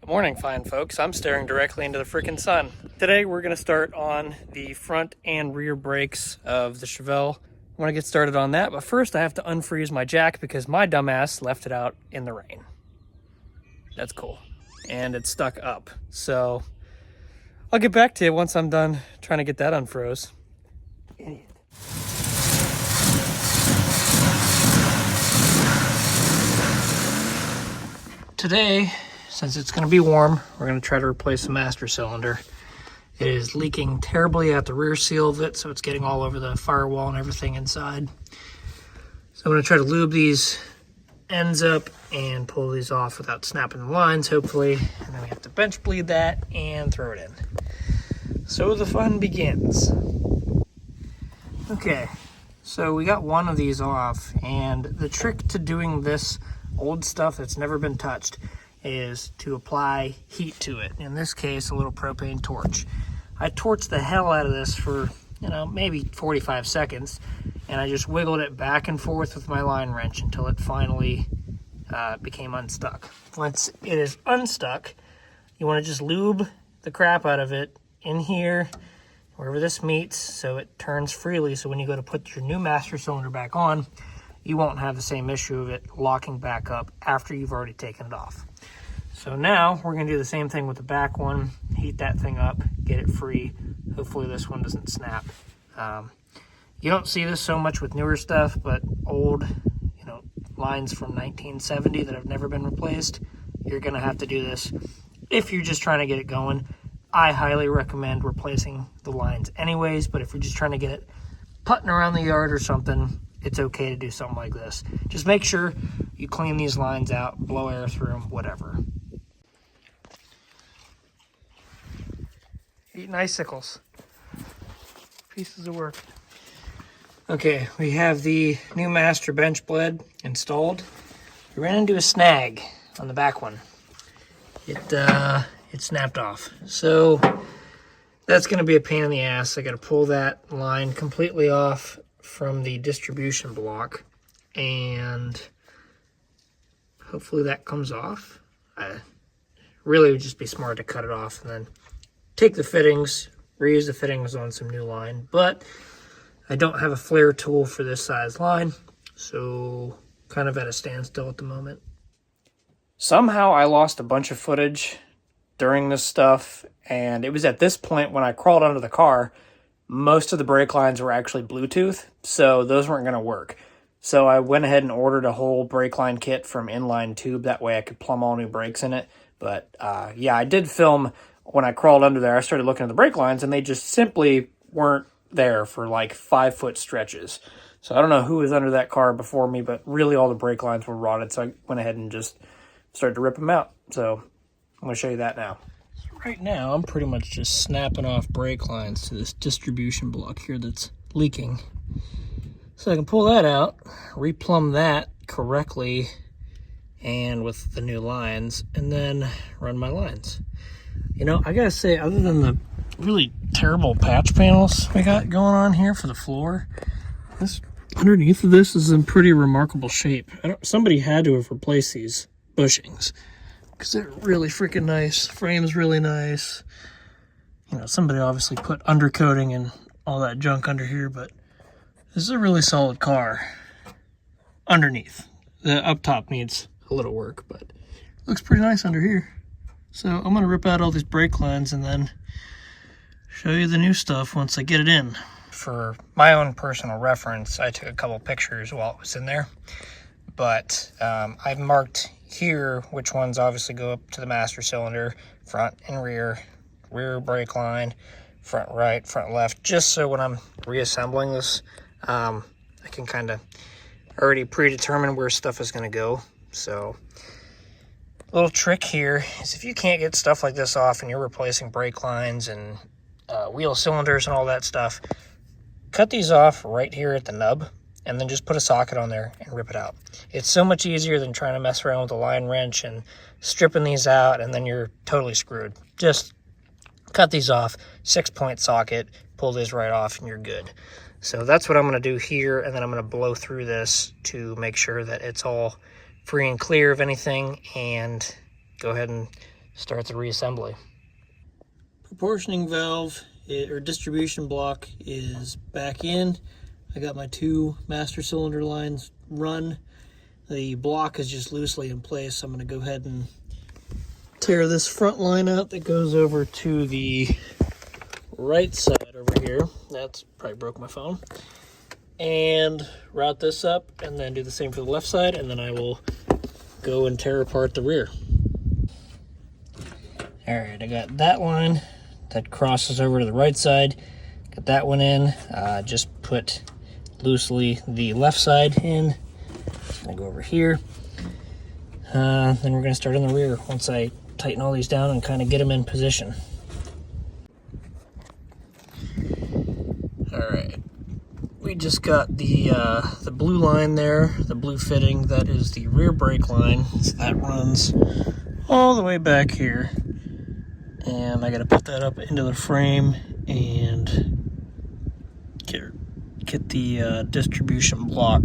Good morning, fine folks. I'm staring directly into the freaking sun. Today we're going to start on the front and rear brakes of the Chevelle. I want to get started on that, but first I have to unfreeze my jack because my dumbass left it out in the rain. That's cool. And it's stuck up. So I'll get back to you once I'm done trying to get that unfroze. Idiot. Today, since it's going to be warm, we're going to try to replace the master cylinder. It is leaking terribly at the rear seal of it, so it's getting all over the firewall and everything inside. So I'm going to try to lube these ends up and pull these off without snapping the lines, hopefully. And then we have to bench bleed that and throw it in. So the fun begins. Okay, so we got one of these off, and the trick to doing this old stuff that's never been touched is to apply heat to it. In this case, a little propane torch. I torched the hell out of this for, maybe 45 seconds, and I just wiggled it back and forth with my line wrench until it finally became unstuck. Once it is unstuck, you want to just lube the crap out of it in here, wherever this meets, so it turns freely, so when you go to put your new master cylinder back on, you won't have the same issue of it locking back up after you've already taken it off. So now we're going to do the same thing with the back one, heat that thing up, get it free. Hopefully this one doesn't snap. You don't see this so much with newer stuff, but old, lines from 1970 that have never been replaced, you're going to have to do this if you're just trying to get it going. I highly recommend replacing the lines anyways, but if you're just trying to get it putting around the yard or something, it's okay to do something like this. Just make sure you clean these lines out, blow air through them, whatever. Eating icicles. Pieces of work. Okay, we have the new master bench blade installed. We ran into a snag on the back one. It snapped off. So that's going to be a pain in the ass. I got to pull that line completely off from the distribution block, and hopefully that comes off. Really would just be smart to cut it off and then take the fittings, reuse the fittings on some new line, but I don't have a flare tool for this size line, so kind of at a standstill at the moment. Somehow I lost a bunch of footage during this stuff, and it was at this point when I crawled under the car, most of the brake lines were actually Bluetooth, so those weren't going to work. So I went ahead and ordered a whole brake line kit from Inline Tube, that way I could plumb all new brakes in it. But yeah, I did film when I crawled under there. I started looking at the brake lines, and they just simply weren't there for like 5-foot stretches. So I don't know who was under that car before me, but really all the brake lines were rotted, so I went ahead and just started to rip them out. So I'm going to show you that now. Right now, I'm pretty much just snapping off brake lines to this distribution block here that's leaking. So I can pull that out, replumb that correctly and with the new lines, and then run my lines. I gotta say, other than the really terrible patch panels we got going on here for the floor, this underneath of this is in pretty remarkable shape. Somebody had to have replaced these bushings, because they're really freaking nice. Frame's really nice. Somebody obviously put undercoating and all that junk under here, but this is a really solid car underneath. The up top needs a little work, but it looks pretty nice under here. So I'm going to rip out all these brake lines and then show you the new stuff once I get it in. For my own personal reference, I took a couple pictures while it was in there, but I've marked here which ones obviously go up to the master cylinder, front and rear brake line, front right, front left, just so when I'm reassembling this, I can kind of already predetermine where stuff is going to go. So a little trick here is if you can't get stuff like this off and you're replacing brake lines and wheel cylinders and all that stuff, cut these off right here at the nub and then just put a socket on there and rip it out. It's so much easier than trying to mess around with a line wrench and stripping these out, and then you're totally screwed. Just cut these off, 6-point socket, pull these right off, and you're good. So that's what I'm going to do here, and then I'm going to blow through this to make sure that it's all free and clear of anything, and go ahead and start the reassembly. Proportioning valve or distribution block is back in. I got my 2 master cylinder lines run. The block is just loosely in place, so I'm going to go ahead and tear this front line out that goes over to the right side over here. That's probably broke my phone. And route this up and then do the same for the left side, and then I will go and tear apart the rear. All right, I got that line that crosses over to the right side. Got that one in. Just put loosely the left side in. I'm gonna go over here. Then we're gonna start on the rear once I tighten all these down and kind of get them in position. All right, we just got the blue line there, the blue fitting. That is the rear brake line. So that runs all the way back here. And I got to put that up into the frame and get the distribution block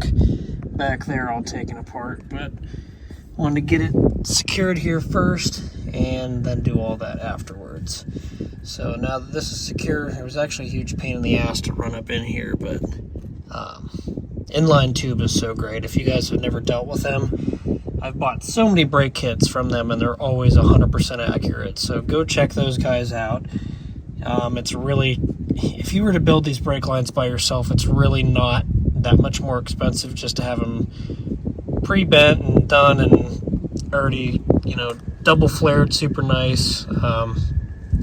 back there all taken apart. But wanted to get it secured here first and then do all that afterwards. So now that this is secure, it was actually a huge pain in the ass to run up in here, but inline tube is so great. If you guys have never dealt with them, I've bought so many brake kits from them and they're always 100% accurate. So go check those guys out. It's really, if you were to build these brake lines by yourself, it's really not that much more expensive just to have them pre-bent and done and already, double flared, super nice.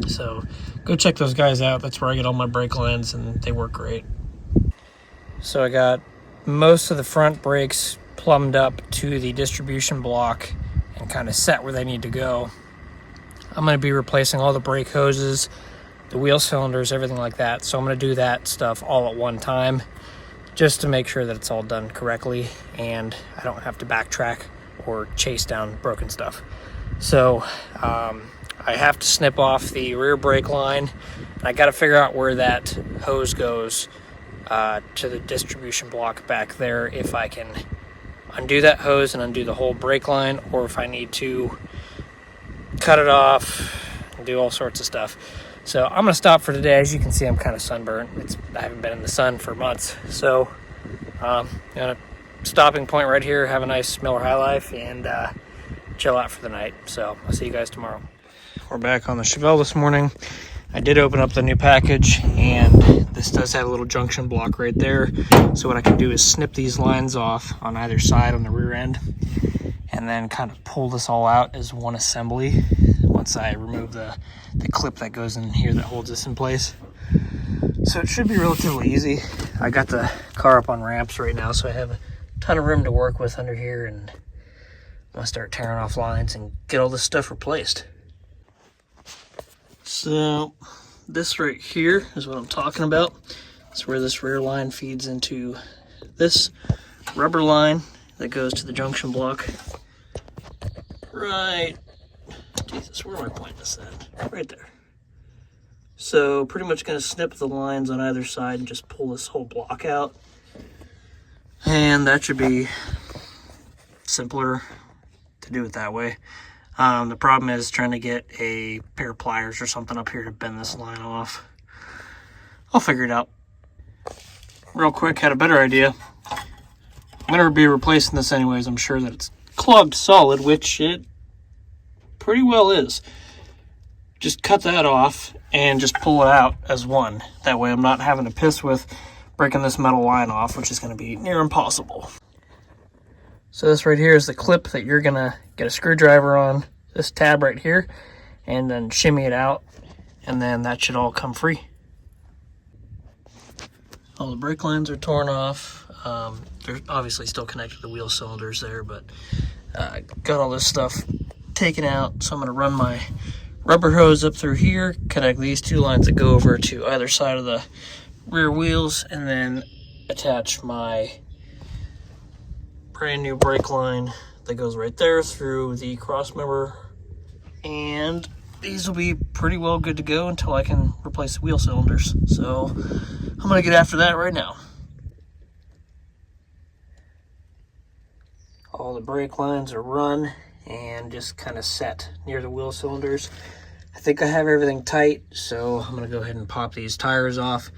So go check those guys out. That's where I get all my brake lines and they work great. So I got most of the front brakes plumbed up to the distribution block and kind of set where they need to go. I'm going to be replacing all the brake hoses, the wheel cylinders, everything like that. So I'm going to do that stuff all at one time just to make sure that it's all done correctly and I don't have to backtrack or chase down broken stuff. So I have to snip off the rear brake line and I got to figure out where that hose goes to the distribution block back there, if I can undo that hose and undo the whole brake line, or if I need to cut it off and do all sorts of stuff. So I'm going to stop for today. As you can see, I'm kind of sunburnt. I haven't been in the sun for months. So I'm going to stopping point right here, have a nice Miller High Life, and chill out for the night. So I'll see you guys tomorrow. We're back on the Chevelle this morning. I did open up the new package, and this does have a little junction block right there. So what I can do is snip these lines off on either side on the rear end, and then kind of pull this all out as one assembly once I remove the clip that goes in here that holds this in place. So it should be relatively easy. I got the car up on ramps right now, so I have a ton of room to work with under here, and I'm gonna start tearing off lines and get all this stuff replaced. So this right here is what I'm talking about. It's where this rear line feeds into this rubber line that goes to the junction block. Right, Jesus, where am I pointing this at? Right there. So pretty much going to snip the lines on either side and just pull this whole block out. And that should be simpler to do it that way. The problem is trying to get a pair of pliers or something up here to bend this line off. I'll figure it out. Real quick, had a better idea. I'm going to be replacing this anyways. I'm sure that it's clogged solid, which it pretty well is. Just cut that off and just pull it out as one. That way I'm not having to piss with breaking this metal line off, which is going to be near impossible. So this right here is the clip that you're going to get a screwdriver on, this tab right here, and then shimmy it out, and then that should all come free. All the brake lines are torn off. They're obviously still connected to the wheel cylinders there, but got all this stuff taken out. So I'm going to run my rubber hose up through here, connect these two lines that go over to either side of the rear wheels, and then attach my brand new brake line that goes right there through the cross member, and these will be pretty well good to go until I can replace the wheel cylinders. So I'm gonna get after that right now. All the brake lines are run and just kind of set near the wheel cylinders. I think I have everything tight, so I'm gonna go ahead and pop these tires off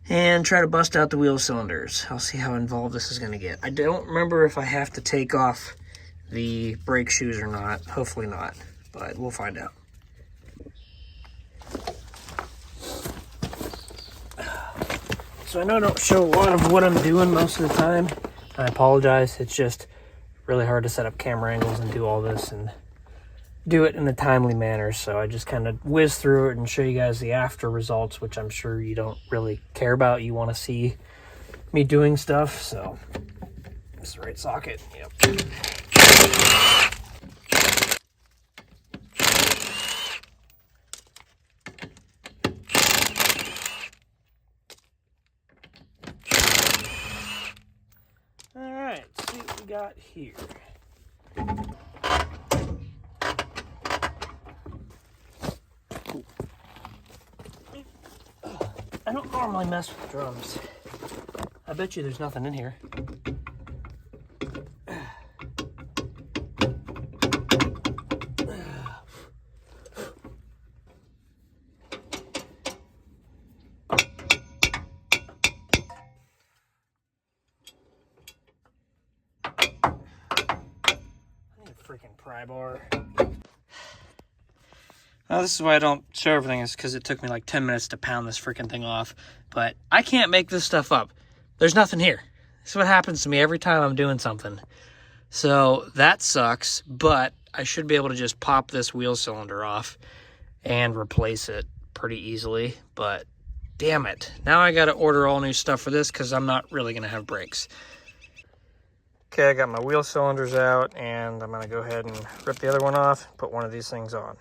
and try to bust out the wheel cylinders. I'll see how involved this is gonna get. I don't remember if I have to take off the brake shoes or not. Hopefully not, but we'll find out. So I know I don't show a lot of what I'm doing most of the time. I apologize. It's just really hard to set up camera angles and do all this and do it in a timely manner. So I just kind of whiz through it and show you guys the after results, which I'm sure you don't really care about. You want to see me doing stuff. So this is the right socket. Yep. All right, let's see what we got here. I don't normally mess with drums. I bet you there's nothing in here. Freaking pry bar. Now this is why I don't show everything, is because it took me like 10 minutes to pound this freaking thing off. But I can't make this stuff up. There's nothing here. This is what happens to me every time I'm doing something. So that sucks, but I should be able to just pop this wheel cylinder off and replace it pretty easily. But damn it. Now I got to order all new stuff for this because I'm not really going to have brakes. Okay, I got my wheel cylinders out, and I'm going to go ahead and rip the other one off, put one of these things on.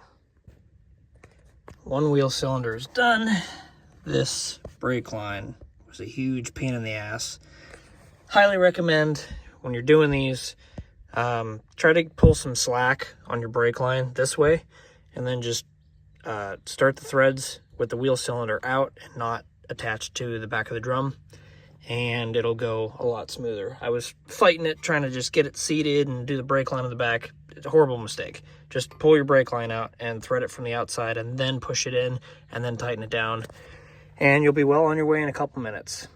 One wheel cylinder is done. This brake line was a huge pain in the ass. Highly recommend when you're doing these, try to pull some slack on your brake line this way, and then just start the threads with the wheel cylinder out and not attached to the back of the drum, and it'll go a lot smoother. I was fighting it, trying to just get it seated and do the brake line on the back. It's a horrible mistake. Just pull your brake line out and thread it from the outside and then push it in and then tighten it down. And you'll be well on your way in a couple minutes.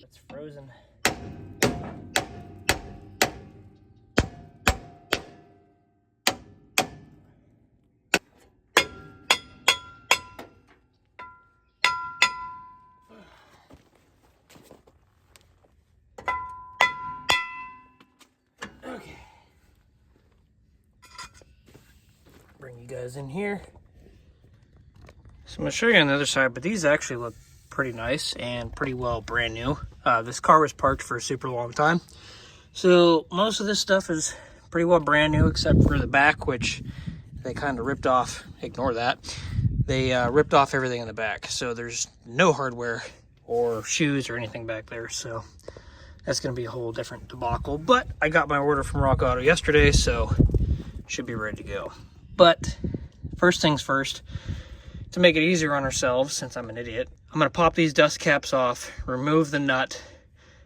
It's frozen. Okay. Bring you guys in here. So I'm going to show you on the other side, but these actually look pretty nice and pretty well brand new. This car was parked for a super long time. So most of this stuff is pretty well brand new except for the back, which they kind of ripped off. Ignore that. They ripped off everything in the back. So there's no hardware or shoes or anything back there. So that's going to be a whole different debacle. But I got my order from Rock Auto yesterday, so should be ready to go. But first things first, to make it easier on ourselves, since I'm an idiot, I'm going to pop these dust caps off, remove the nut,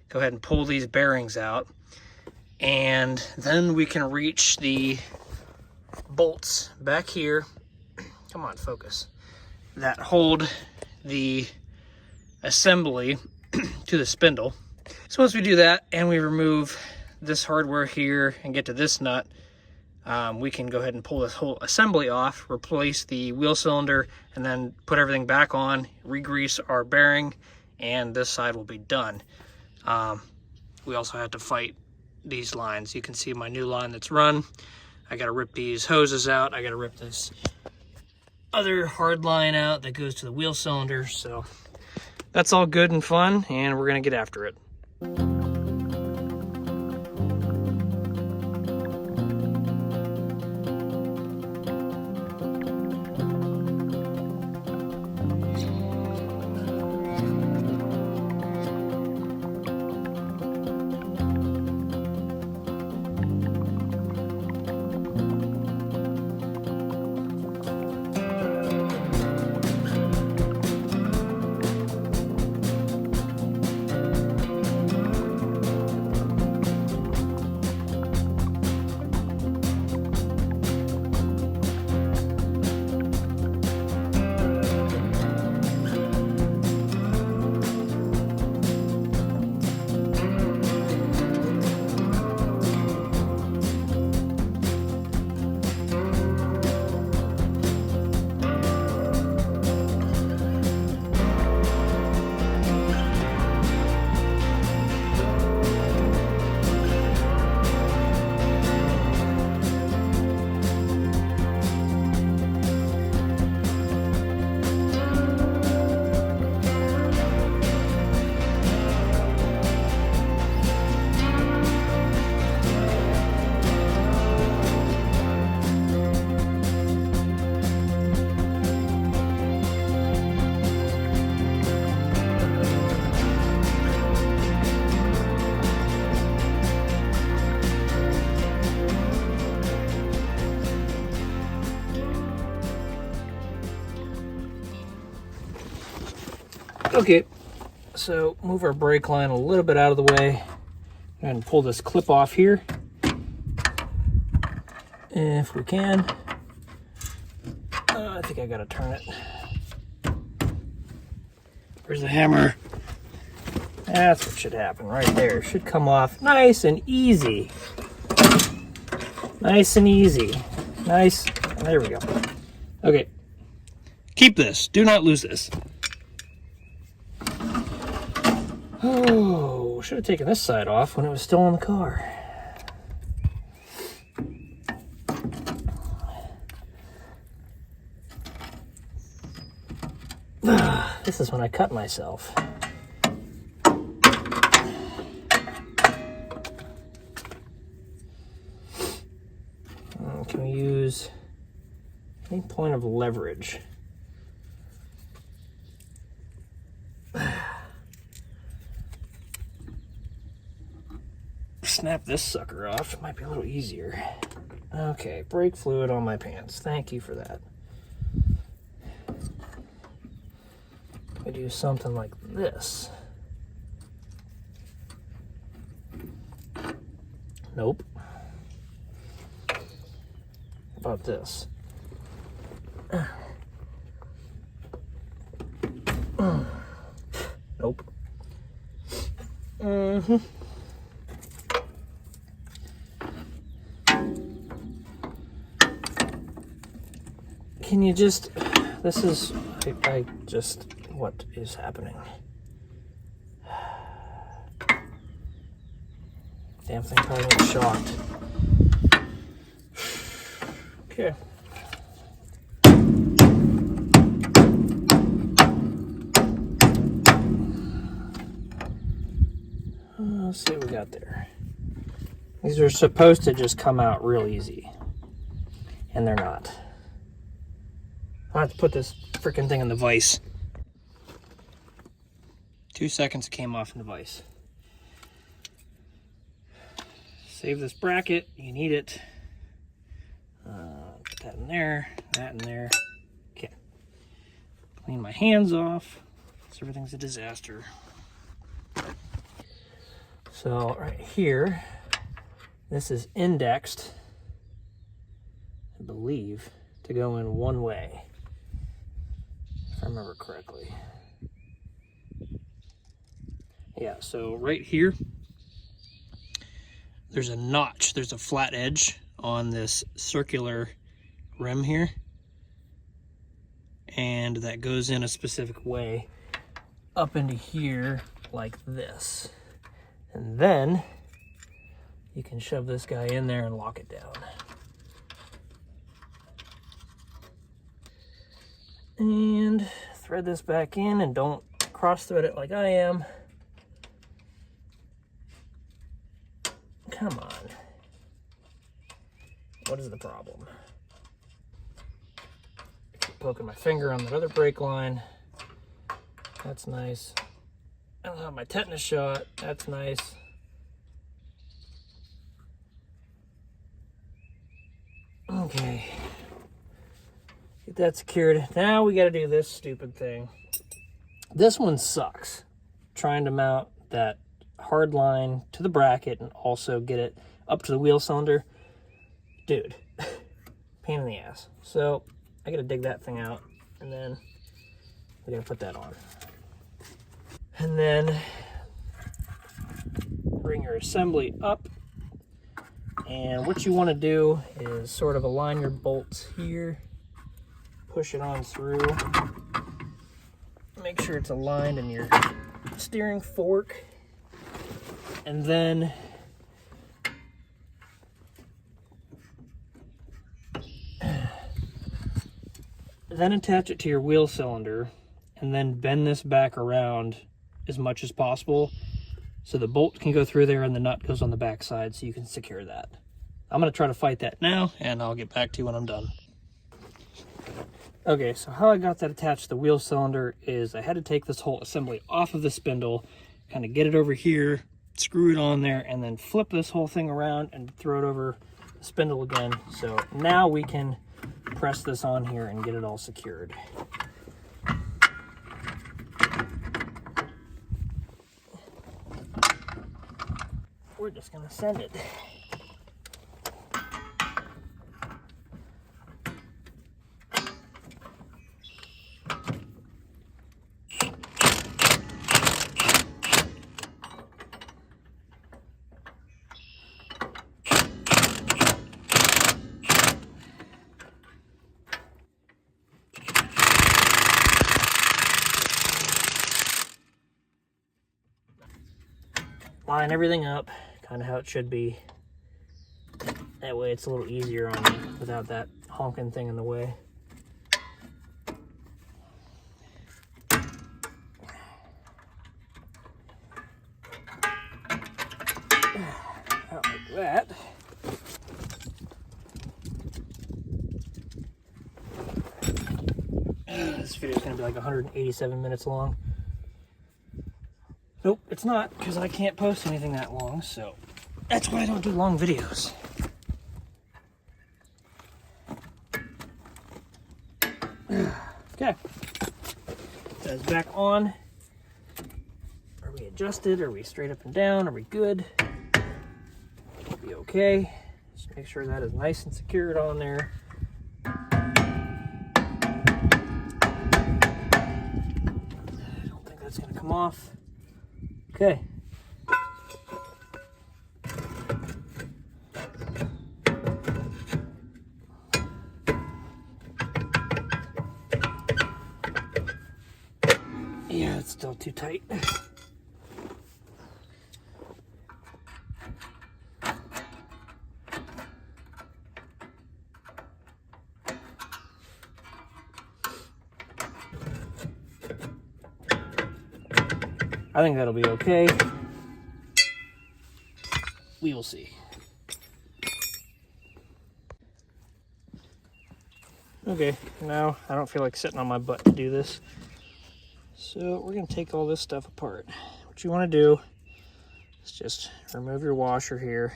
go ahead and pull these bearings out, and then we can reach the bolts back here. Come on, focus. That hold the assembly to the spindle. So once we do that and we remove this hardware here and get to this nut, we can go ahead and pull this whole assembly off, replace the wheel cylinder, and then put everything back on, re-grease our bearing, and this side will be done. We also had to fight these lines. You can see my new line that's run. I got to rip these hoses out. I got to rip this other hard line out that goes to the wheel cylinder. So that's all good and fun, and we're going to get after it. Okay, so move our brake line a little bit out of the way and pull this clip off here if we can. I think I gotta turn it. Where's the hammer? That's what should happen right there. It should come off nice and easy. Nice and easy. Nice. There we go. Okay. Keep this. Do not lose this. Oh, should have taken this side off when it was still in the car. This is when I cut myself. Can we use any point of leverage? Snap this sucker off. It might be a little easier. Okay, brake fluid on my pants. Thank you for that. I do something like this. Nope. How about this? Nope. Can you just, this is, I just, what is happening? Damn thing probably got shocked. Okay. Let's see what we got there. These are supposed to just come out real easy, and they're not. I have to put this freaking thing in the vise. 2 seconds it came off in the vise. Save this bracket, you need it. Put that in there, that in there. Okay. Clean my hands off, so everything's a disaster. So right here, this is indexed, I believe, to go in one way, if I remember correctly. Yeah, so right here, there's a notch, there's a flat edge on this circular rim here, and that goes in a specific way up into here like this. And then you can shove this guy in there and lock it down. And thread this back in, and don't cross thread it like I am. Come on. What is the problem? Keep poking my finger on that other brake line. That's nice. I don't have my tetanus shot. That's nice. Okay. Get that secured. Now we got to do this stupid thing. This one sucks. Trying to mount that hard line to the bracket and also get it up to the wheel cylinder. Dude, pain in the ass. So I got to dig that thing out, and then we got to put that on. And then bring your assembly up, and what you want to do is sort of align your bolts here, push it on through, make sure it's aligned in your steering fork, and then attach it to your wheel cylinder, and then bend this back around as much as possible so the bolt can go through there and the nut goes on the back side so you can secure that. I'm going to try to fight that now, and I'll get back to you when I'm done. Okay, so how I got that attached to the wheel cylinder is I had to take this whole assembly off of the spindle, kind of get it over here, screw it on there, and then flip this whole thing around and throw it over the spindle again. So now we can press this on here and get it all secured. we're just gonna send it. Line everything up, kind of how it should be. That way it's a little easier on you without that honking thing in the way. Out like that. This video is going to be like 187 minutes long. Nope, it's not, because I can't post anything that long, so that's why I don't do long videos. Okay, that's back on. Are we adjusted? Are we straight up and down? Are we good? Be okay. Just make sure that is nice and secured on there. I don't think that's going to come off. Okay. Yeah, it's still too tight. I think that'll be okay. We will see. Okay, now I don't feel like sitting on my butt to do this. So we're gonna take all this stuff apart. What you wanna do is just remove your washer here.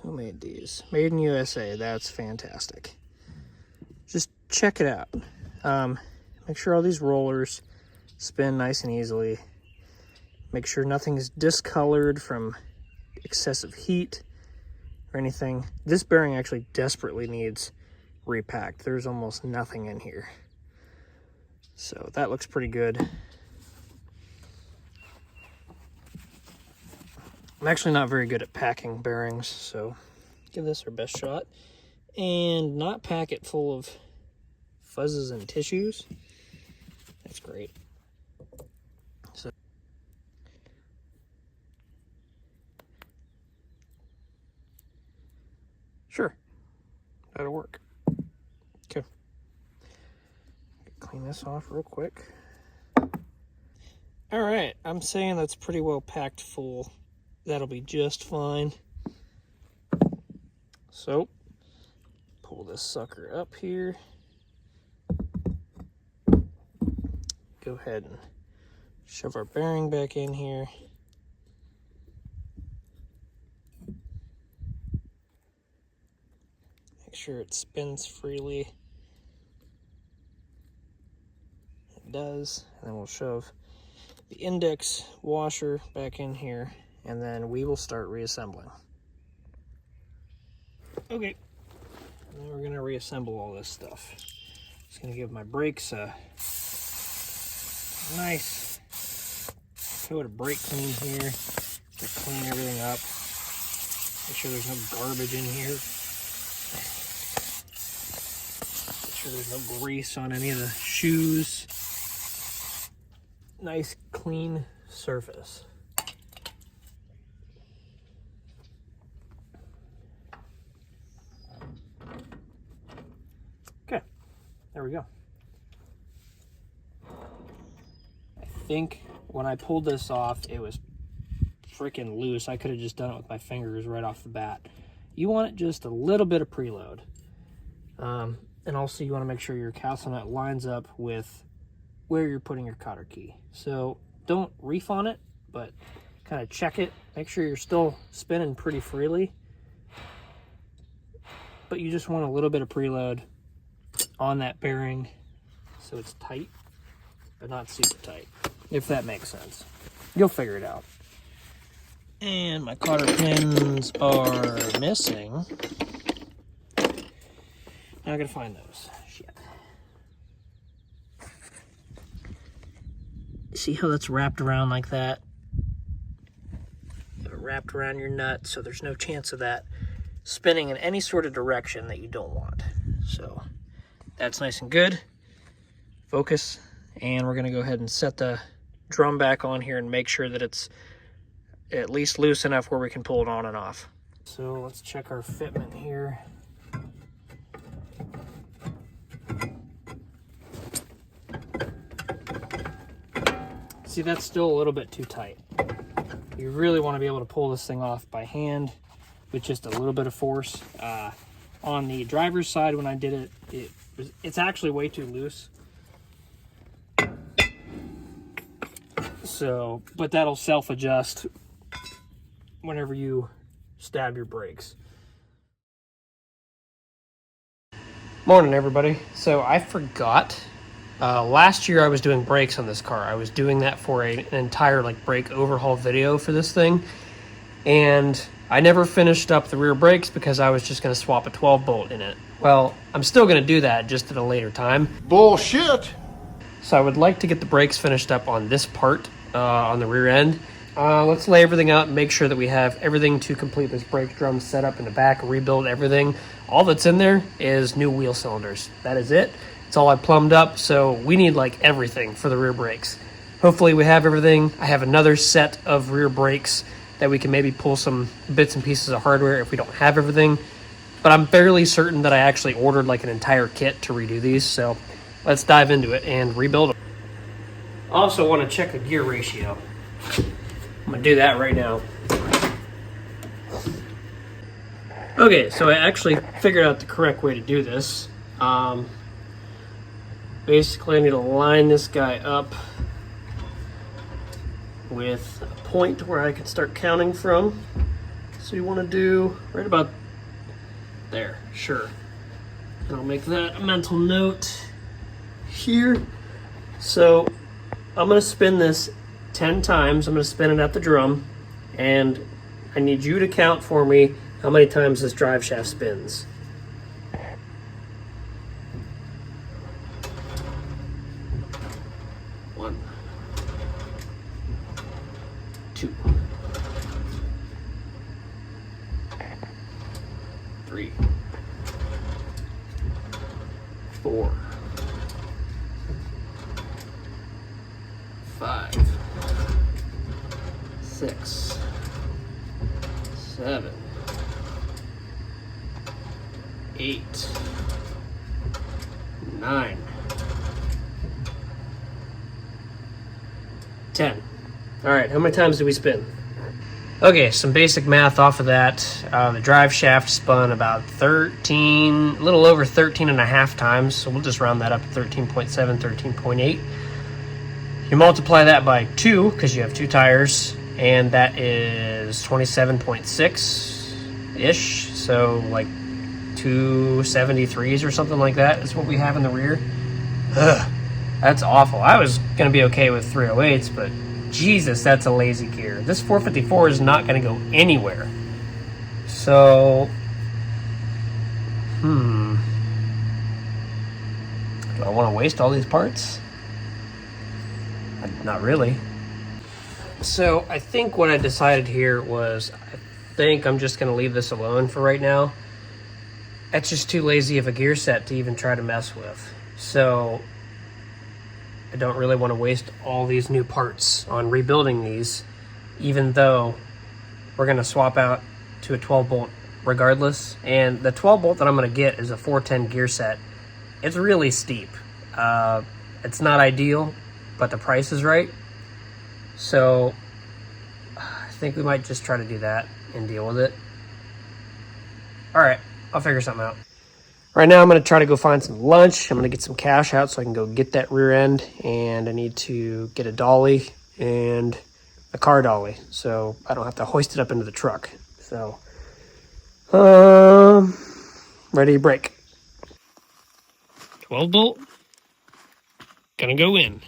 Who made these? Made in USA, that's fantastic. Just check it out. Make sure all these rollers spin nice and easily. Make sure nothing is discolored from excessive heat or anything. This bearing actually desperately needs repacked. There's almost nothing in here. So that looks pretty good. I'm actually not very good at packing bearings, so give this our best shot. And not pack it full of fuzzes and tissues. That's great. So sure, that'll work. Okay, clean this off real quick. All right, I'm saying that's pretty well packed full. That'll be just fine. So pull this sucker up here. Go ahead and shove our bearing back in here. Make sure it spins freely. It does. And then we'll shove the index washer back in here, and then we will start reassembling. Okay, and then we're gonna reassemble all this stuff. Just gonna give my brakes a nice coat of brake clean here to clean everything up. Make sure there's no garbage in here. Make sure there's no grease on any of the shoes. Nice clean surface. Okay, there we go. I think when I pulled this off, it was freaking loose. I could have just done it with my fingers right off the bat. You want it just a little bit of preload. And also you want to make sure your castle nut lines up with where you're putting your cotter key. So don't reef on it, but kind of check it. Make sure you're still spinning pretty freely. But you just want a little bit of preload on that bearing so it's tight, but not super tight, if that makes sense. you'll figure it out. And my cotter pins are missing. Now I gotta find those. Shit. See how that's wrapped around like that? Wrapped around your nut, so there's no chance of that spinning in any sort of direction that you don't want. So that's nice and good. Focus. And we're gonna go ahead and set the drum back on here and make sure that it's at least loose enough where we can pull it on and off. So let's check our fitment here. See, that's still a little bit too tight. You really want to be able to pull this thing off by hand with just a little bit of force. On the driver's side, when I did it, it's actually way too loose. So, but that'll self-adjust whenever you stab your brakes. Morning, everybody. So I forgot. Last year I was doing brakes on this car. I was doing that for an entire brake overhaul video for this thing. And I never finished up the rear brakes because I was just going to swap a 12 bolt in it. Well, I'm still going to do that just at a later time. Bullshit! So I would like to get the brakes finished up on this part, on the rear end. Let's lay everything out and make sure that we have everything to complete this brake drum set up in the back, rebuild everything. All that's in there is new wheel cylinders. That is it. It's all I plumbed up, so we need everything for the rear brakes. Hopefully we have everything. I have another set of rear brakes that we can maybe pull some bits and pieces of hardware if we don't have everything. But I'm fairly certain that I actually ordered an entire kit to redo these, so let's dive into it and rebuild them. I also want to check the gear ratio. I'm going to do that right now. Okay, so I actually figured out the correct way to do this. Basically, I need to line this guy up with a point where I can start counting from. So you want to do right about there, sure. And I'll make that a mental note here. So I'm going to spin this 10 times. I'm going to spin it at the drum, and I need you to count for me how many times this drive shaft spins. 1, 2, 3, 4, 5, 6, 7, 8, 9, 10. All right, how many times did we spin? Okay, some basic math off of that. The drive shaft spun about 13, a little over 13 and a half times, so we'll just round that up to 13.7, 13.8. You multiply that by 2, because you have 2 tires, and that is 27.6-ish, so 273s or something like that is what we have in the rear. Ugh, that's awful. I was going to be okay with 308s, but Jesus, that's a lazy gear. This 454 is not going to go anywhere. So, do I want to waste all these parts? Not really. So I think what I decided here was I think I'm just going to leave this alone for right now. That's just too lazy of a gear set to even try to mess with. So I don't really want to waste all these new parts on rebuilding these, even though we're going to swap out to a 12 bolt regardless. And the 12 bolt that I'm going to get is a 410 gear set. It's really steep. It's not ideal, but the price is right. So I think we might just try to do that and deal with it. All right, I'll figure something out. Right now I'm going to try to go find some lunch. I'm going to get some cash out so I can go get that rear end, and I need to get a dolly and a car dolly so I don't have to hoist it up into the truck. So, ready to break. 12 bolt. Gonna go in.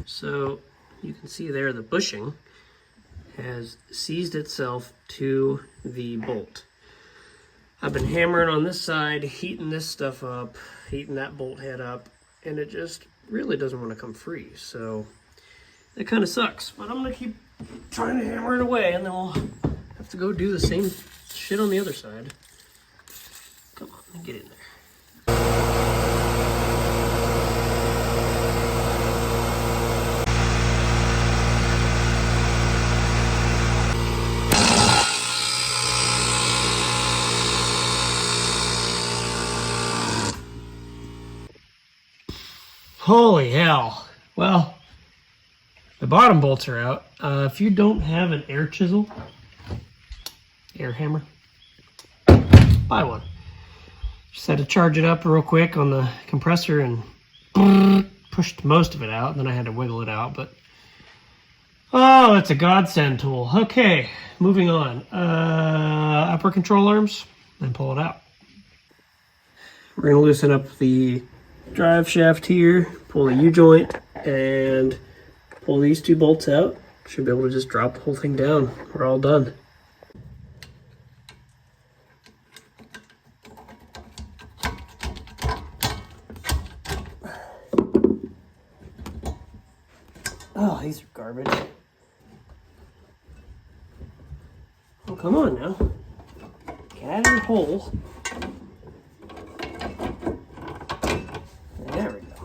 So you can see there the bushing has seized itself to the bolt. I've been hammering on this side, heating this stuff up, heating that bolt head up, and it just really doesn't want to come free. So that kind of sucks, but I'm gonna keep trying to hammer it away, and then we'll have to go do the same shit on the other side. Come on, get in there. Holy hell. Well, the bottom bolts are out. If you don't have an air chisel, air hammer, buy one. Just had to charge it up real quick on the compressor and pushed most of it out. Then I had to wiggle it out, but oh, that's a godsend tool. Okay, moving on. Upper control arms, then pull it out. We're gonna loosen up the drive shaft here, pull the U-joint, and pull these two bolts out. Should be able to just drop the whole thing down. We're all done. Oh, these are garbage. Oh, come on now. Get out of your hole. There we go.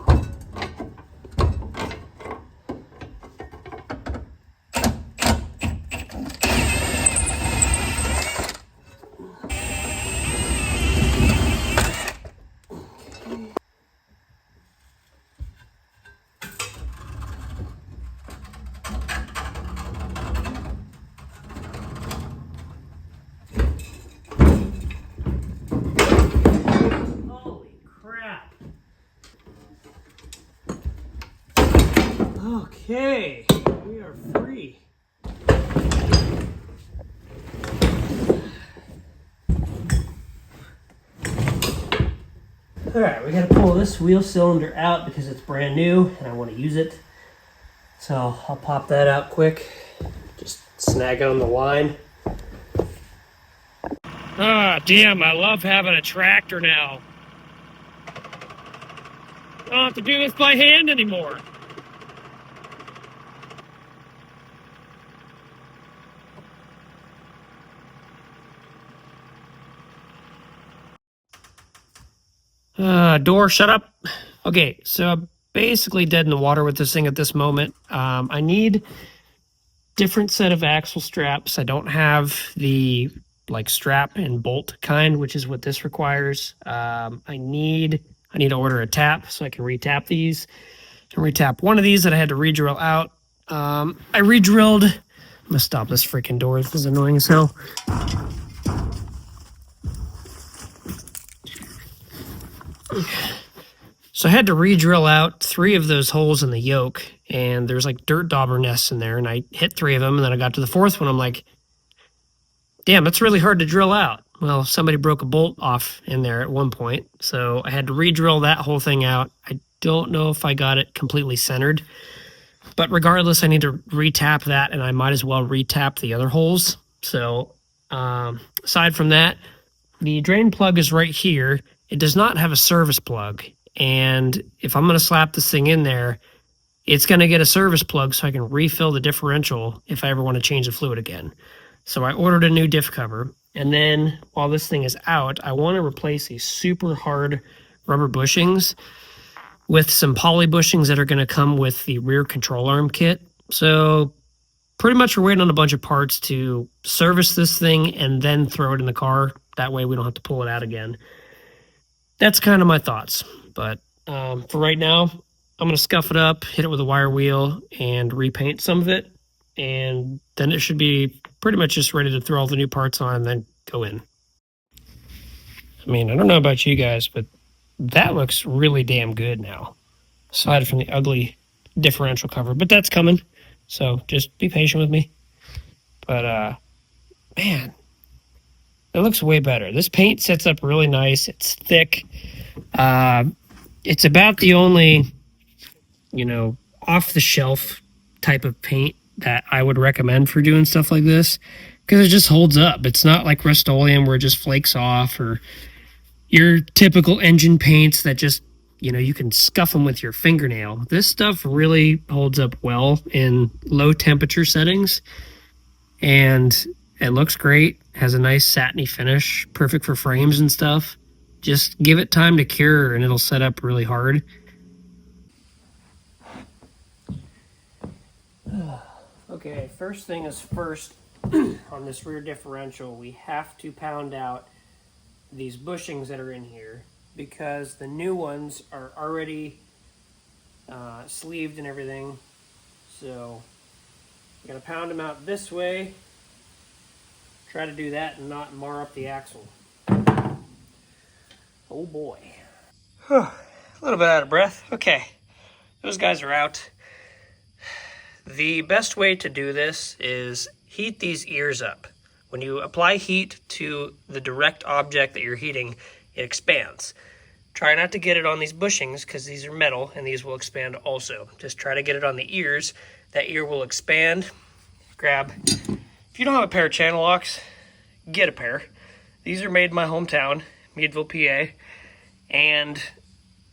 Holy crap. Okay, we are free. All right, we got to pull this wheel cylinder out because it's brand new and I want to use it. So I'll pop that out quick. Just snag it on the line. Ah, damn, I love having a tractor now. I don't have to do this by hand anymore. Door, shut up. Okay, so I'm basically dead in the water with this thing at this moment. I need different set of axle straps. I don't have the like strap and bolt kind, which is what this requires. I need to order a tap so I can retap these. And retap one of these that I had to re-drill out. I re-drilled. I'm gonna stop this freaking door. This is annoying as hell. So I had to re-drill out 3 of those holes in the yoke, and there's like dirt dauber nests in there, and I hit 3 of them, and then I got to the 4th one. I'm like, damn, that's really hard to drill out. Well, somebody broke a bolt off in there at one point, so I had to re-drill that whole thing out. I don't know if I got it completely centered, but regardless, I need to retap that, and I might as well retap the other holes. So aside from that, the drain plug is right here. It does not have a service plug. And if I'm going to slap this thing in there, it's going to get a service plug so I can refill the differential if I ever want to change the fluid again. So I ordered a new diff cover. And then while this thing is out, I want to replace these super hard rubber bushings with some poly bushings that are going to come with the rear control arm kit. So pretty much we're waiting on a bunch of parts to service this thing and then throw it in the car. That way we don't have to pull it out again. That's kind of my thoughts. But for right now, I'm going to scuff it up, hit it with a wire wheel, and repaint some of it. And then it should be pretty much just ready to throw all the new parts on and then go in. I mean, I don't know about you guys, but that looks really damn good now. Aside from the ugly differential cover. But that's coming. So just be patient with me. But, man, it looks way better. This paint sets up really nice. It's thick. It's about the only, off-the-shelf type of paint that I would recommend for doing stuff like this, because it just holds up. It's not like Rust-Oleum where it just flakes off, or your typical engine paints that just, you can scuff them with your fingernail. This stuff really holds up well in low temperature settings, and it looks great. Has a nice satiny finish, perfect for frames and stuff. Just give it time to cure and it'll set up really hard. Okay, first thing is first, on this rear differential, we have to pound out these bushings that are in here, because the new ones are already sleeved and everything. So I'm going to pound them out this way. Try to do that and not mar up the axle. Oh boy. A little bit out of breath. Okay, those guys are out. The best way to do this is heat these ears up. When you apply heat to the direct object that you're heating, it expands. Try not to get it on these bushings, because these are metal and these will expand also. Just try to get it on the ears. That ear will expand. Grab. If you don't have a pair of channel locks, get a pair. These are made in my hometown, Meadville, PA. And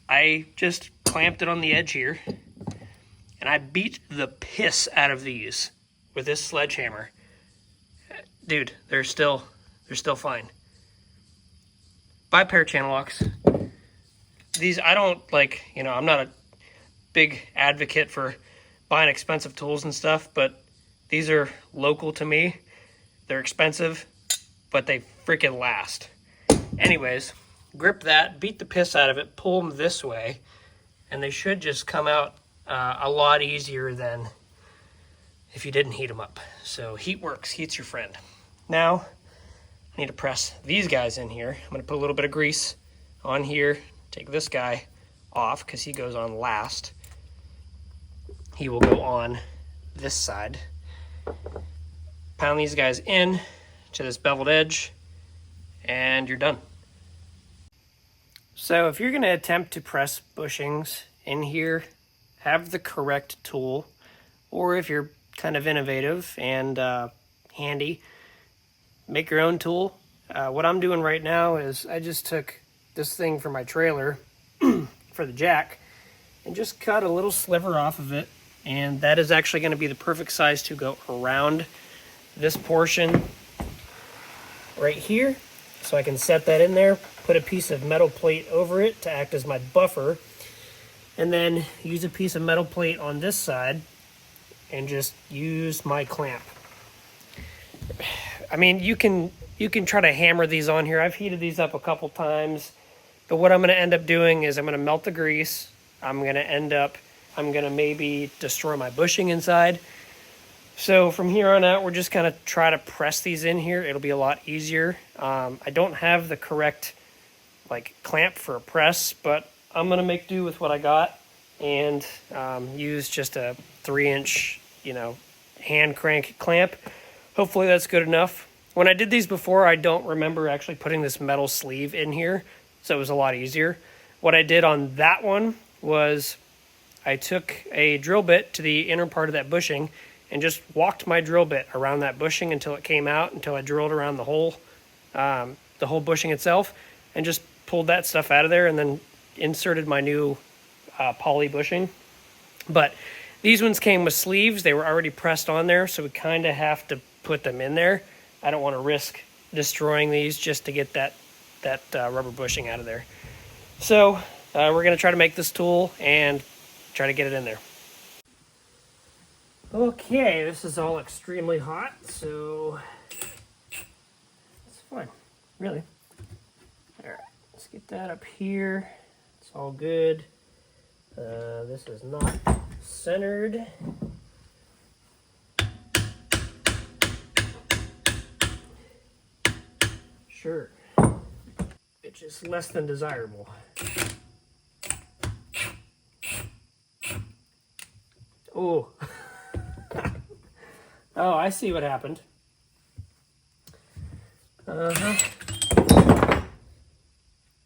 I just clamped it on the edge here. And I beat the piss out of these with this sledgehammer. Dude, they're still fine. Buy a pair of channel locks. These, I don't like, I'm not a big advocate for buying expensive tools and stuff, but these are local to me. They're expensive, but they freaking last. Anyways, grip that, beat the piss out of it, pull them this way, and they should just come out a lot easier than if you didn't heat them up. So heat works, heat's your friend. Now, I need to press these guys in here. I'm going to put a little bit of grease on here. Take this guy off because he goes on last. He will go on this side. Pound these guys in to this beveled edge, and you're done. So if you're going to attempt to press bushings in here, have the correct tool, or if you're kind of innovative and handy, make your own tool. What I'm doing right now is I just took this thing for my trailer for the jack and just cut a little sliver off of it, and that is actually going to be the perfect size to go around this portion right here. So I can set that in there, put a piece of metal plate over it to act as my buffer, and then use a piece of metal plate on this side and just use my clamp. I mean, you can try to hammer these on here. I've heated these up a couple times, but what I'm going to end up doing is I'm going to melt the grease. I'm going to maybe destroy my bushing inside. So from here on out, we're just going to try to press these in here. It'll be a lot easier. I don't have the correct clamp for a press, but I'm going to make do with what I got and use just a 3-inch, hand crank clamp. Hopefully that's good enough. When I did these before, I don't remember actually putting this metal sleeve in here, so it was a lot easier. What I did on that one was I took a drill bit to the inner part of that bushing and just walked my drill bit around that bushing until it came out, until I drilled around the whole bushing itself, and just pulled that stuff out of there and then inserted my new poly bushing. But these ones came with sleeves. They were already pressed on there, so we kind of have to put them in there. I don't want to risk destroying these just to get that rubber bushing out of there. So we're going to try to make this tool and try to get it in there. Okay, this is all extremely hot, so it's fine, really. All right, let's get that up here. It's all good. This is not centered. Sure, it's just less than desirable. Oh. Oh, I see what happened.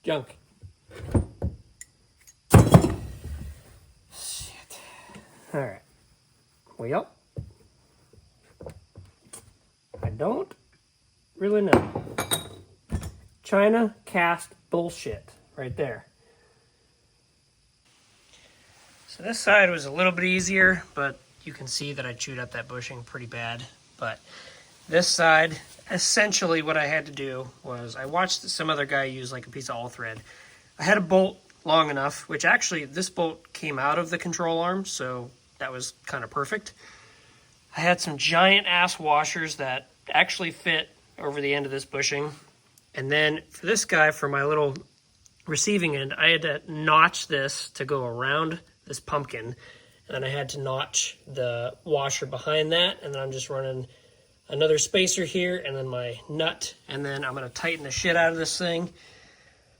Junk. Shit. All right. Well, I don't really know. China cast bullshit right there. So this side was a little bit easier, but you can see that I chewed up that bushing pretty bad. But this side, essentially what I had to do was I watched some other guy use like a piece of all thread. I had a bolt long enough, which actually this bolt came out of the control arm, so that was kind of perfect. I had some giant ass washers that actually fit over the end of this bushing. And then for this guy, for my little receiving end, I had to notch this to go around this pumpkin. And then I had to notch the washer behind that. And then I'm just running another spacer here and then my nut. And then I'm going to tighten the shit out of this thing.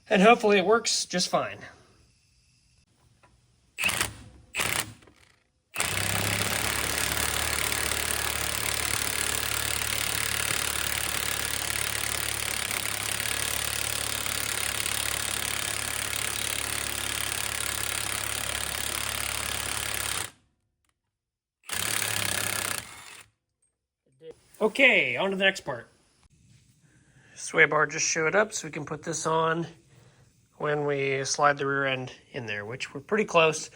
And hopefully it works just fine. Okay, on to the next part. Sway bar just showed up, so we can put this on when we slide the rear end in there, which we're pretty close.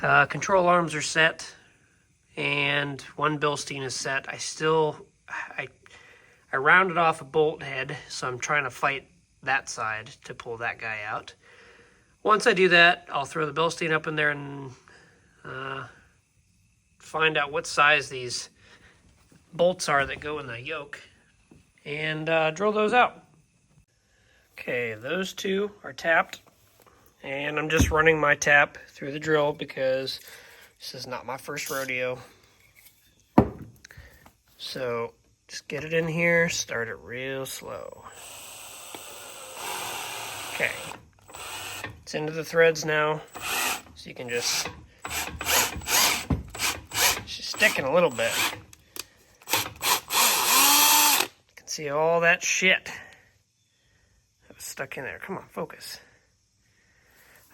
Control arms are set, and one Bilstein is set. I rounded off a bolt head, so I'm trying to fight that side to pull that guy out. Once I do that, I'll throw the Bilstein up in there and find out what size these bolts are that go in the yoke and drill those out. Okay, those two are tapped, and I'm just running my tap through the drill because this is not my first rodeo. So just get it in here, start it real slow. Okay, it's into the threads now, so you can just, she's sticking a little bit. See all that shit that was stuck in there. Come on, focus.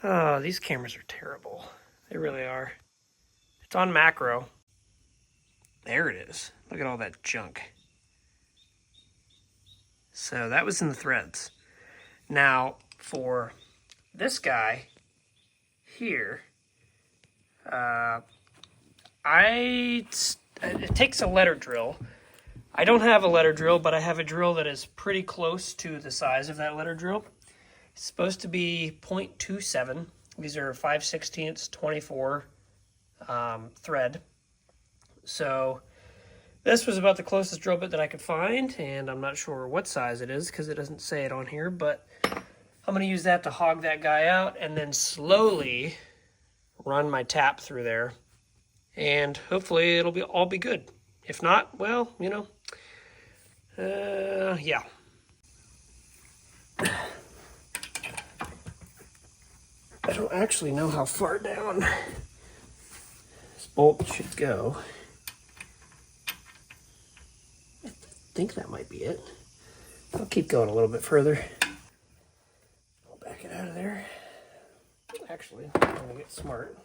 Oh, these cameras are terrible. They really are. It's on macro. There it is. Look at all that junk. So that was in the threads. Now, for this guy here, it takes a letter drill. I don't have a letter drill, but I have a drill that is pretty close to the size of that letter drill. It's supposed to be 0.27. These are 5/16 24 thread. So this was about the closest drill bit that I could find, and I'm not sure what size it is because it doesn't say it on here, but I'm going to use that to hog that guy out and then slowly run my tap through there, and hopefully it'll all be good. If not, well, you know, yeah. I don't actually know how far down this bolt should go. I think that might be it. I'll keep going a little bit further. I'll back it out of there. Actually, I'm gonna get smart.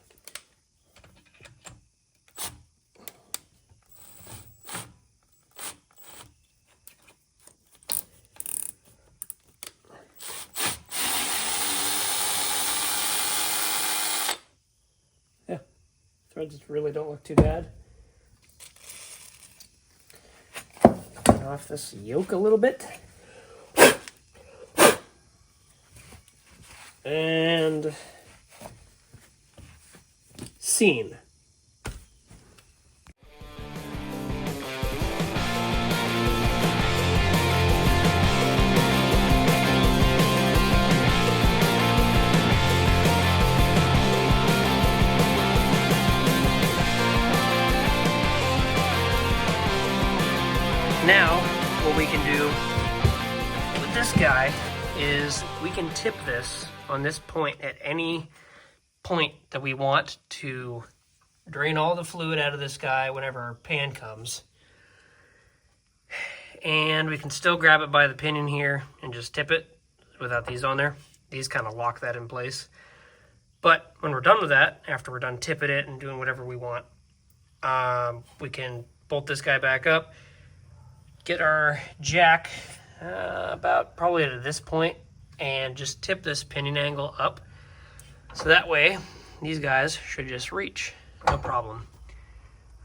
Threads really don't look too bad. Turn off this yoke a little bit. And scene. Now, what we can do with this guy is we can tip this on this point at any point that we want to drain all the fluid out of this guy whenever our pan comes. And we can still grab it by the pinion here and just tip it without these on there. These kind of lock that in place. But when we're done with that, after we're done tipping it and doing whatever we want, we can bolt this guy back up, get our jack about probably at this point, and just tip this pinion angle up. So that way, these guys should just reach, no problem.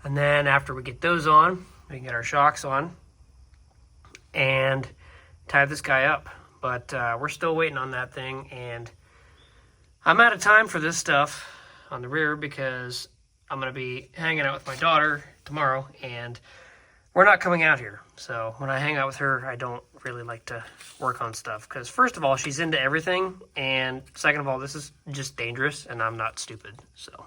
And then after we get those on, we can get our shocks on and tie this guy up. But we're still waiting on that thing, and I'm out of time for this stuff on the rear because I'm going to be hanging out with my daughter tomorrow, and we're not coming out here. So when I hang out with her, I don't really like to work on stuff because, first of all, she's into everything, and second of all, this is just dangerous, and I'm not stupid. So.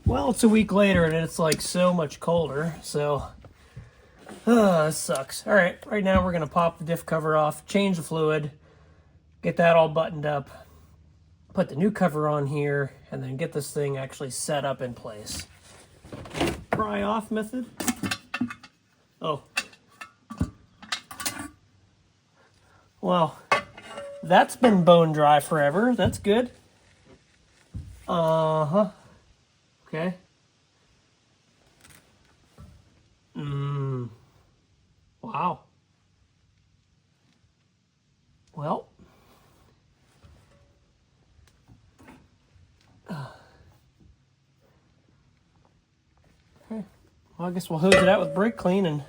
Well, it's a week later, and it's like so much colder, so this sucks. All right, right now we're going to pop the diff cover off, change the fluid, get that all buttoned up, put the new cover on here, and then get this thing actually set up in place. Pry off method. Oh. Well, that's been bone dry forever. That's good. Uh-huh. Okay. Wow. Well. Okay. Well, I guess we'll hose it out with brake clean and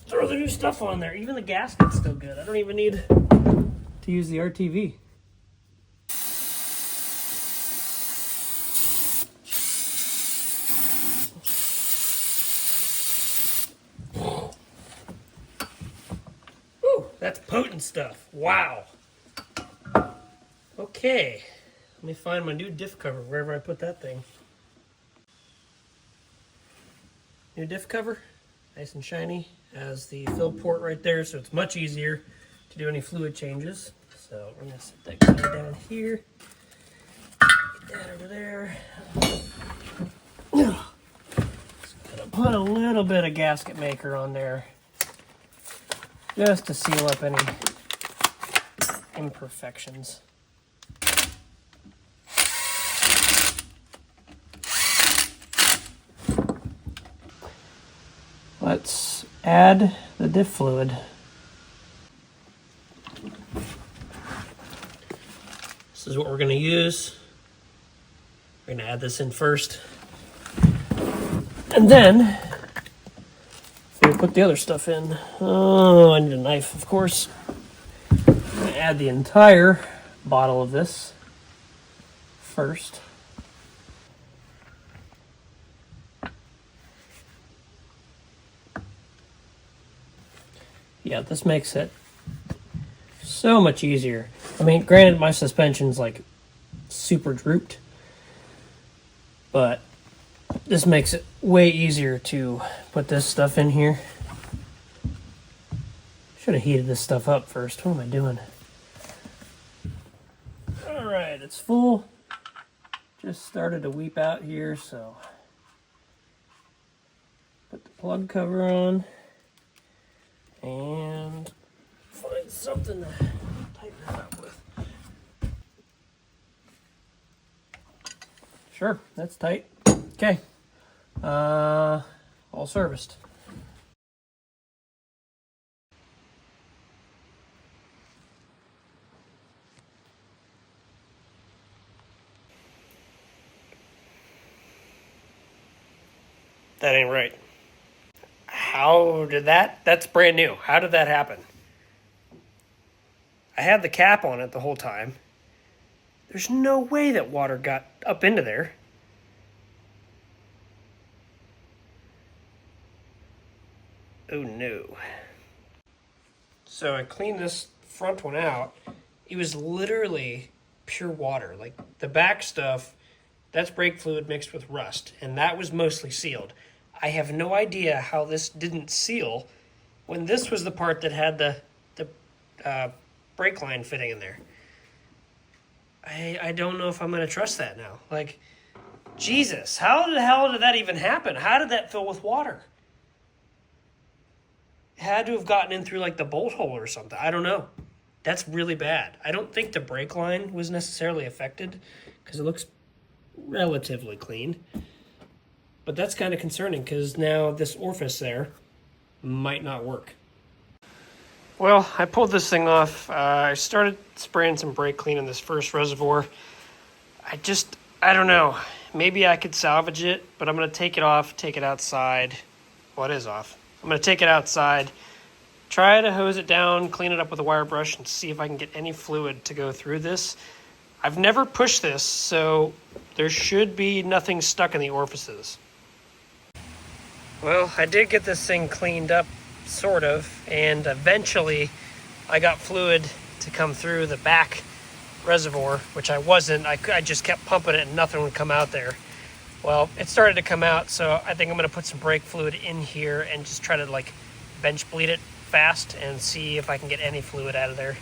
throw the new stuff on there. Even the gasket's still good. I don't even need to use the RTV. That's potent stuff. Wow. Okay. Let me find my new diff cover, wherever I put that thing. New diff cover. Nice and shiny. Has the fill port right there, so it's much easier to do any fluid changes. So we're going to set that guy down here. Get that over there. Just going to put a little bit of gasket maker on there, just to seal up any imperfections. Let's add the diff fluid. This is what we're going to use. We're going to add this in first. And then we'll put the other stuff in. Oh, I need a knife, of course. I'm going to add the entire bottle of this first. Yeah, this makes it so much easier. I mean, granted, my suspension's like super drooped, but this makes it way easier to put this stuff in here. Should have heated this stuff up first. What am I doing? All right, it's full. Just started to weep out here, so put the plug cover on and find something to tighten it up with. Sure, that's tight. Okay, all serviced. That ain't right. How did that's brand new. How did that happen? I had the cap on it the whole time. There's no way that water got up into there. Oh no. So I cleaned this front one out. It was literally pure water. Like the back stuff, that's brake fluid mixed with rust, and that was mostly sealed. I have no idea how this didn't seal when this was the part that had the brake line fitting in there. I don't know if I'm going to trust that now. Like, Jesus, how the hell did that even happen? How did that fill with water? had to have gotten in through like the bolt hole or something. I don't know. That's really bad. I don't think the brake line was necessarily affected because it looks relatively clean. But that's kind of concerning because now this orifice there might not work. Well, I pulled this thing off. I started spraying some brake clean in this first reservoir. I don't know. Maybe I could salvage it, but I'm going to take it off, take it outside. Well, it is off. I'm going to take it outside, try to hose it down, clean it up with a wire brush, and see if I can get any fluid to go through this. I've never pushed this, so there should be nothing stuck in the orifices. Well, I did get this thing cleaned up, sort of, and eventually I got fluid to come through the back reservoir, which I wasn't. I just kept pumping it and nothing would come out there. Well, it started to come out, so I think I'm going to put some brake fluid in here and just try to like bench bleed it fast and see if I can get any fluid out of there.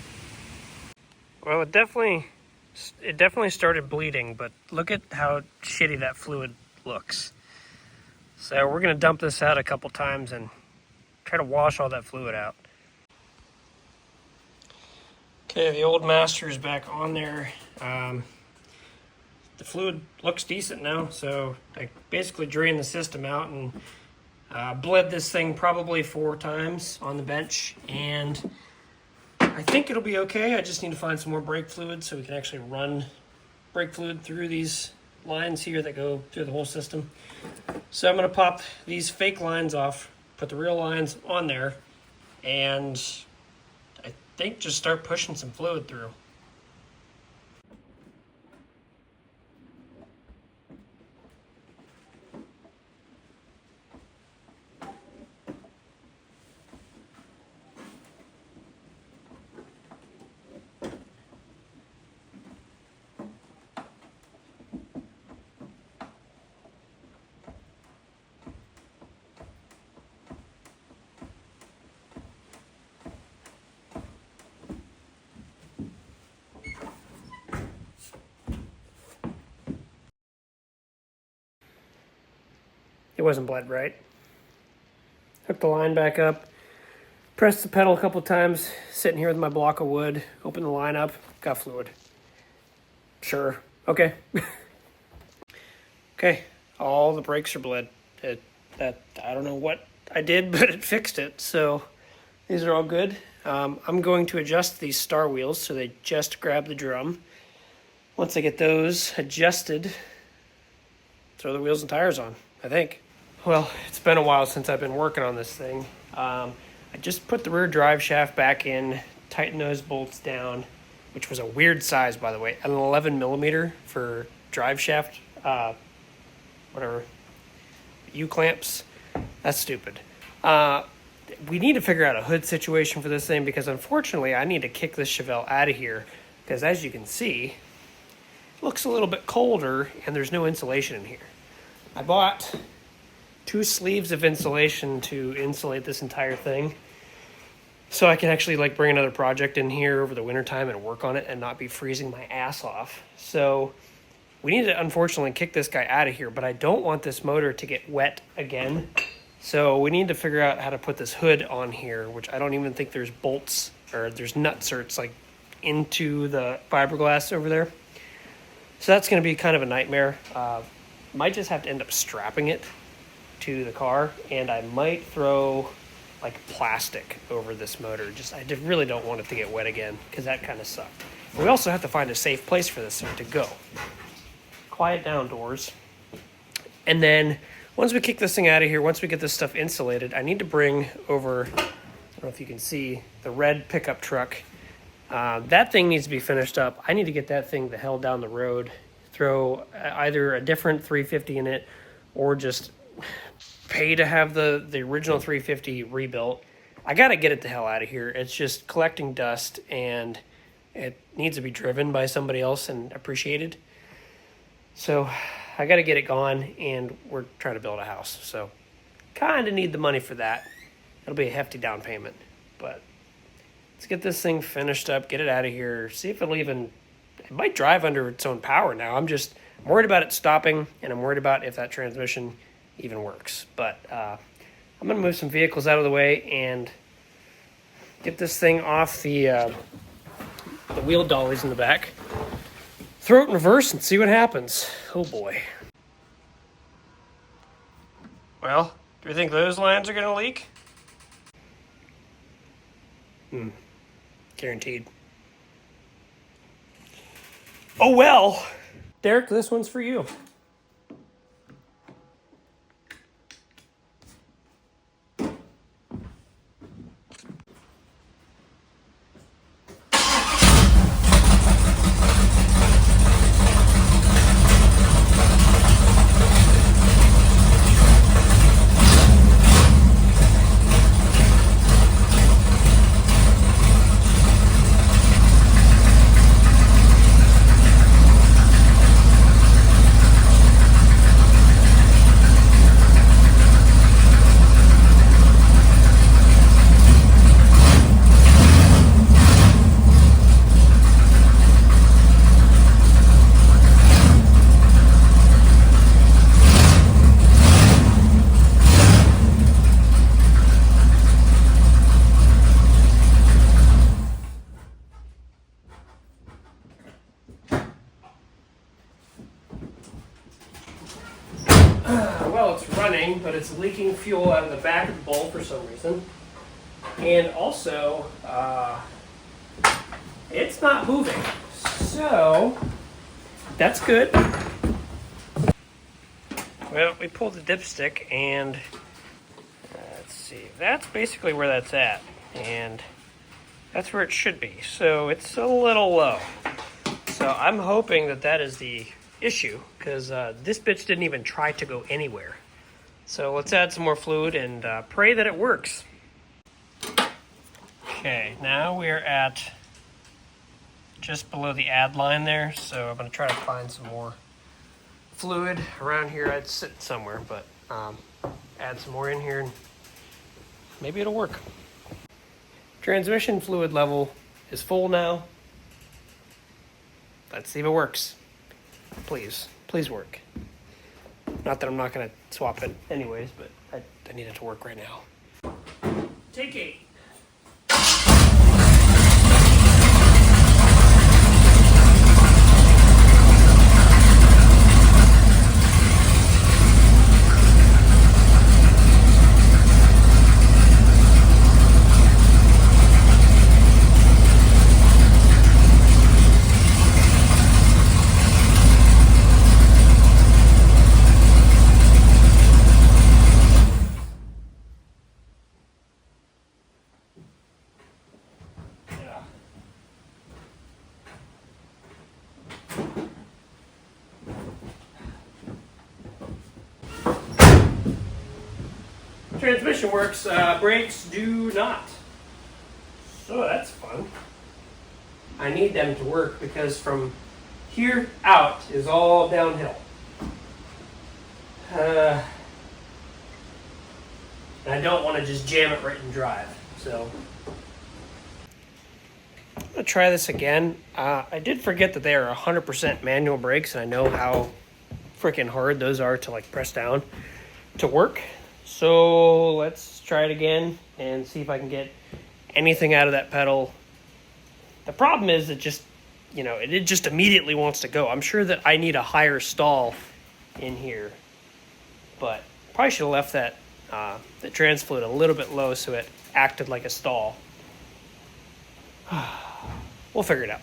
Well, it definitely started bleeding, but look at how shitty that fluid looks. So we're going to dump this out a couple times and try to wash all that fluid out. Okay, the old master is back on there. The fluid looks decent now, so I basically drained the system out and bled this thing probably 4 times on the bench, and I think it'll be okay. I just need to find some more brake fluid so we can actually run brake fluid through these lines here that go through the whole system. So I'm going to pop these fake lines off, put the real lines on there, and I think just start pushing some fluid through. It wasn't bled right. Hook the line back up, press the pedal a couple times, sitting here with my block of wood, open the line up, got fluid. Sure, okay. Okay, all the brakes are bled. I don't know what I did, but it fixed it, so these are all good. I'm going to adjust these star wheels so they just grab the drum. Once I get those adjusted, throw the wheels and tires on, I think. Well, it's been a while since I've been working on this thing. I just put the rear drive shaft back in, tightened those bolts down, which was a weird size, by the way, an 11 millimeter for drive shaft, U-clamps. That's stupid. We need to figure out a hood situation for this thing because unfortunately I need to kick this Chevelle out of here because as you can see, it looks a little bit colder and there's no insulation in here. I bought 2 sleeves of insulation to insulate this entire thing so I can actually like bring another project in here over the wintertime and work on it and not be freezing my ass off. So we need to unfortunately kick this guy out of here, but I don't want this motor to get wet again. So we need to figure out how to put this hood on here, which I don't even think there's bolts or there's nutserts like into the fiberglass over there. So that's going to be kind of a nightmare. Might just have to end up strapping it to the car, and I might throw like plastic over this motor. I just really don't want it to get wet again because that kind of sucked. But we also have to find a safe place for this thing to go. Quiet down, doors. And then once we kick this thing out of here, once we get this stuff insulated, I need to bring over, I don't know if you can see, the red pickup truck. That thing needs to be finished up. I need to get that thing the hell down the road, throw either a different 350 in it or just pay to have the original 350 rebuilt. I got to get it the hell out of here. It's just collecting dust and it needs to be driven by somebody else and appreciated. So I got to get it gone, and we're trying to build a house. So kind of need the money for that. It'll be a hefty down payment, but let's get this thing finished up, get it out of here, see if it might drive under its own power now. I'm worried about it stopping, and I'm worried about if that transmission even works. But I'm going to move some vehicles out of the way and get this thing off the wheel dollies in the back. Throw it in reverse and see what happens. Oh boy. Well, do you think those lines are going to leak? Guaranteed. Oh well. Derek, this one's for you. Well, it's running, but it's leaking fuel out of the back of the bowl for some reason. And also, it's not moving. So, that's good. Well, we pulled the dipstick and let's see, that's basically where that's at. And that's where it should be. So it's a little low. So I'm hoping that that is the issue, because this bitch didn't even try to go anywhere. So let's add some more fluid and pray that it works. Okay, now we're at just below the add line there, so I'm going to try to find some more fluid around here. I'd sit somewhere, but add some more in here and maybe it'll work. Transmission fluid level is full now. Let's see if it works. Please work. Not that I'm not going to swap it anyways, but I need it to work right now. Take 8. Transmission works, brakes do not. So that's fun. I need them to work because from here out is all downhill. And I don't want to just jam it right in drive. So I'm going to try this again. I did forget that they are 100% manual brakes, and I know how freaking hard those are to like press down to work. So let's try it again and see if I can get anything out of that pedal. The problem is it just, it just immediately wants to go. I'm sure that I need a higher stall in here, but probably should have left that the trans fluid a little bit low so it acted like a stall. We'll figure it out.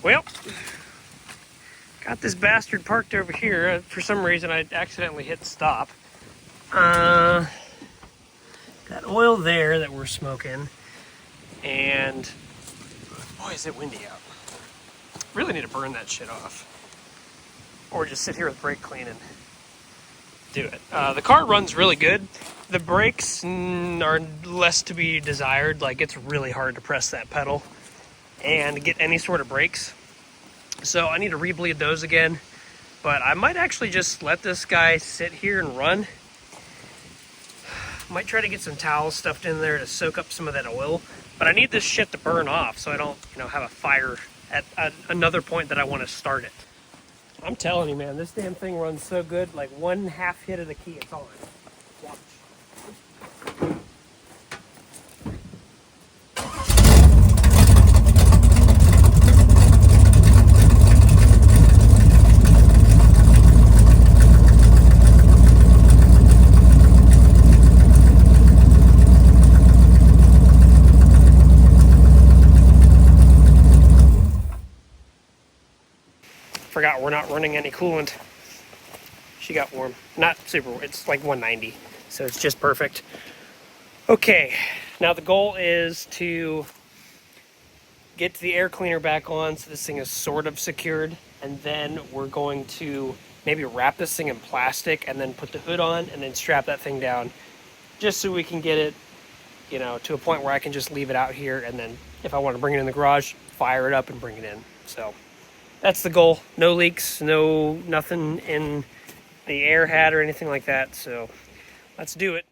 Well, got this bastard parked over here. For some reason, I accidentally hit stop. Got oil there that we're smoking. And, boy, is it windy out. Really need to burn that shit off. Or just sit here with brake clean and do it. The car runs really good. The brakes are less to be desired. Like, it's really hard to press that pedal and get any sort of brakes. So I need to rebleed those again. But I might actually just let this guy sit here and run. Might try to get some towels stuffed in there to soak up some of that oil. But I need this shit to burn off so I don't, have a fire at another point that I want to start it. I'm telling you, man, this damn thing runs so good. Like, one half hit of the key, it's on. Watch. Forgot we're not running any coolant. She got warm. Not super, it's like 190, so it's just perfect. Okay, now the goal is to get the air cleaner back on so this thing is sort of secured, and then we're going to maybe wrap this thing in plastic and then put the hood on and then strap that thing down, just so we can get it, to a point where I can just leave it out here, and then if I want to bring it in the garage, fire it up and bring it in. So that's the goal. No leaks, nothing in the air hat or anything like that. So let's do it.